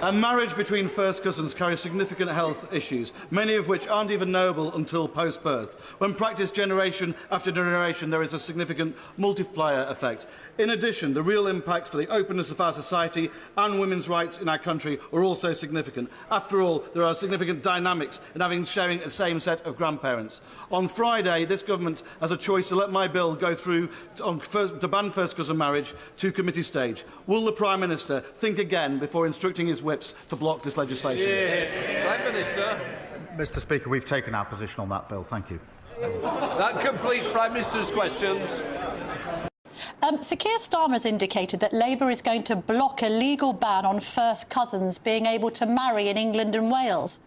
A marriage between first cousins carries significant health issues, many of which aren't even knowable until post-birth. When practiced generation after generation, there is a significant multiplier effect. In addition, the real impacts for the openness of our society and women's rights in our country are also significant. After all, there are significant dynamics in sharing the same set of grandparents. On Friday, this government has a choice to let my bill go through to ban first cousin marriage to committee stage. Will the Prime Minister think again before instructing his whips to block this legislation? Yeah. Prime Minister. Mr. Speaker, we've taken our position on that bill. Thank you. That completes Prime Minister's questions. Sir Keir Starmer has indicated that Labour is going to block a legal ban on first cousins being able to marry in England and Wales.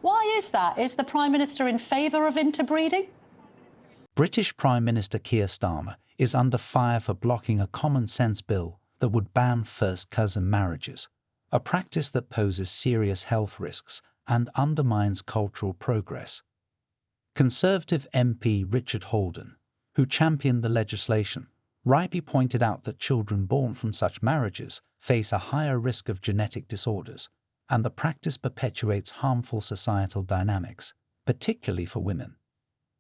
Why is that? Is the Prime Minister in favour of interbreeding? British Prime Minister Keir Starmer is under fire for blocking a common-sense bill that would ban first cousin marriages, a practice that poses serious health risks and undermines cultural progress. Conservative MP Richard Holden, who championed the legislation, rightly pointed out that children born from such marriages face a higher risk of genetic disorders, and the practice perpetuates harmful societal dynamics, particularly for women.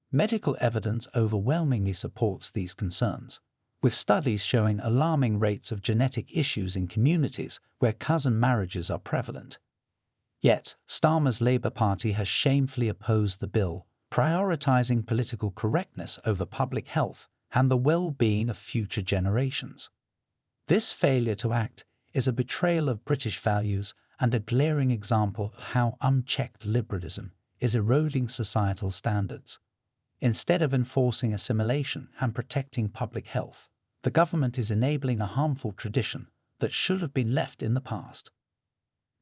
Medical evidence overwhelmingly supports these concerns, with studies showing alarming rates of genetic issues in communities where cousin marriages are prevalent. Yet, Starmer's Labour Party has shamefully opposed the bill, prioritising political correctness over public health and the well-being of future generations. This failure to act is a betrayal of British values and a glaring example of how unchecked liberalism is eroding societal standards. Instead of enforcing assimilation and protecting public health, the government is enabling a harmful tradition that should have been left in the past.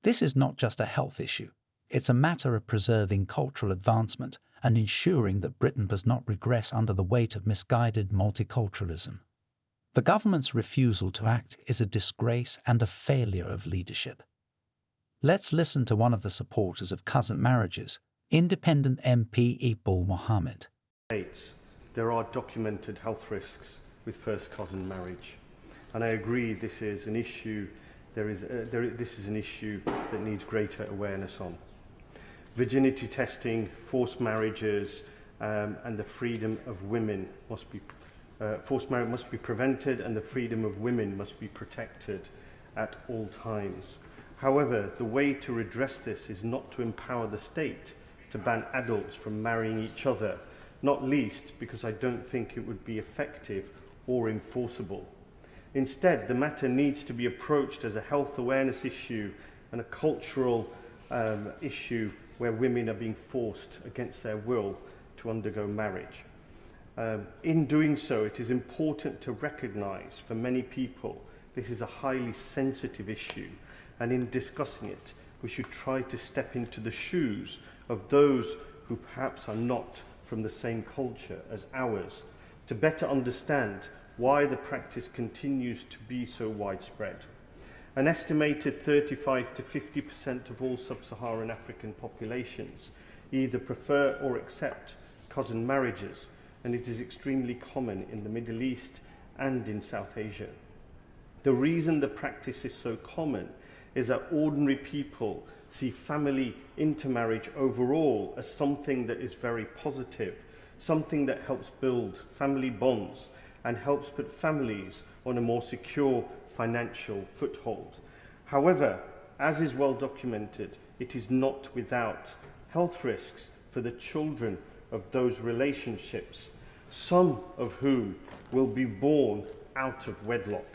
This is not just a health issue. It's a matter of preserving cultural advancement and ensuring that Britain does not regress under the weight of misguided multiculturalism. The government's refusal to act is a disgrace and a failure of leadership. Let's listen to one of the supporters of cousin marriages, independent MP Iqbal Mohammed. There are documented health risks with first cousin marriage, and I agree this is an issue. This is an issue that needs greater awareness on. Virginity testing, forced marriages, and the freedom of women must be forced marriage must be prevented, and the freedom of women must be protected at all times. However, the way to redress this is not to empower the state to ban adults from marrying each other, not least because I don't think it would be effective or enforceable. Instead, the matter needs to be approached as a health awareness issue and a cultural issue where women are being forced against their will to undergo marriage. In doing so, it is important to recognise for many people this is a highly sensitive issue, and in discussing it, we should try to step into the shoes of those who perhaps are not from the same culture as ours, to better understand why the practice continues to be so widespread. An estimated 35 to 50% of all sub-Saharan African populations either prefer or accept cousin marriages, and it is extremely common in the Middle East and in South Asia. The reason the practice is so common is that ordinary people see family intermarriage overall as something that is very positive, something that helps build family bonds and helps put families on a more secure financial foothold. However, as is well documented, it is not without health risks for the children of those relationships, some of whom will be born out of wedlock.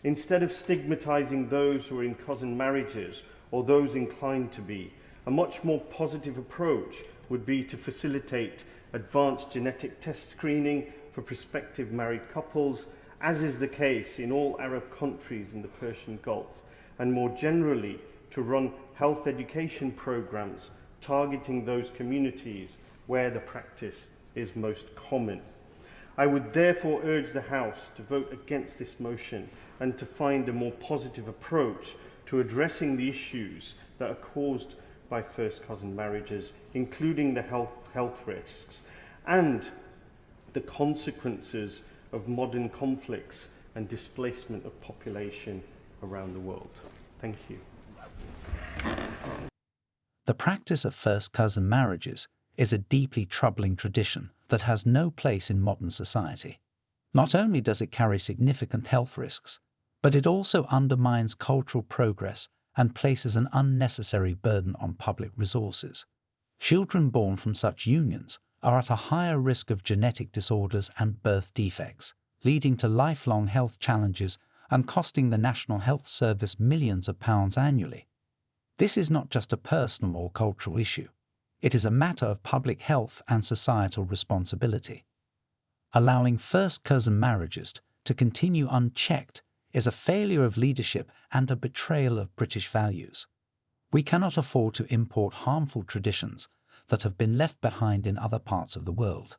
Instead of stigmatizing those who are in cousin marriages or those inclined to be, a much more positive approach would be to facilitate advanced genetic test screening for prospective married couples, as is the case in all Arab countries in the Persian Gulf, and more generally to run health education programs targeting those communities where the practice is most common. I would therefore urge the House to vote against this motion and to find a more positive approach to addressing the issues that are caused by first cousin marriages, including the health risks and the consequences of modern conflicts and displacement of population around the world. Thank you. The practice of first cousin marriages is a deeply troubling tradition that has no place in modern society. Not only does it carry significant health risks, but it also undermines cultural progress and places an unnecessary burden on public resources. Children born from such unions are at a higher risk of genetic disorders and birth defects, leading to lifelong health challenges and costing the National Health Service millions of pounds annually. This is not just a personal or cultural issue. It is a matter of public health and societal responsibility. Allowing first cousin marriages to continue unchecked is a failure of leadership and a betrayal of British values. We cannot afford to import harmful traditions that have been left behind in other parts of the world.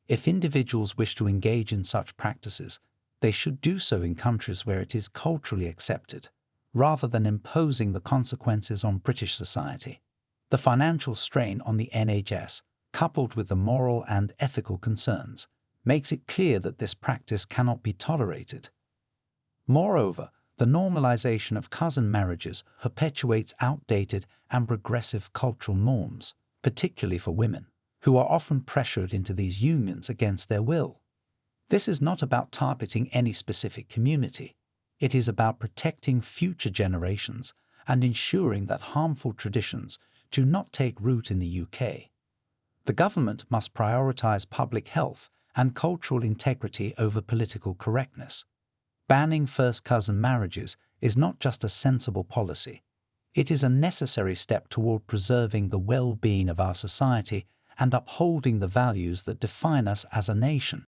If individuals wish to engage in such practices, they should do so in countries where it is culturally accepted, rather than imposing the consequences on British society. The financial strain on the NHS, coupled with the moral and ethical concerns, makes it clear that this practice cannot be tolerated. Moreover, the normalization of cousin marriages perpetuates outdated and regressive cultural norms, particularly for women, who are often pressured into these unions against their will. This is not about targeting any specific community. It is about protecting future generations and ensuring that harmful traditions do not take root in the UK. The government must prioritise public health and cultural integrity over political correctness. Banning first cousin marriages is not just a sensible policy. It is a necessary step toward preserving the well-being of our society and upholding the values that define us as a nation.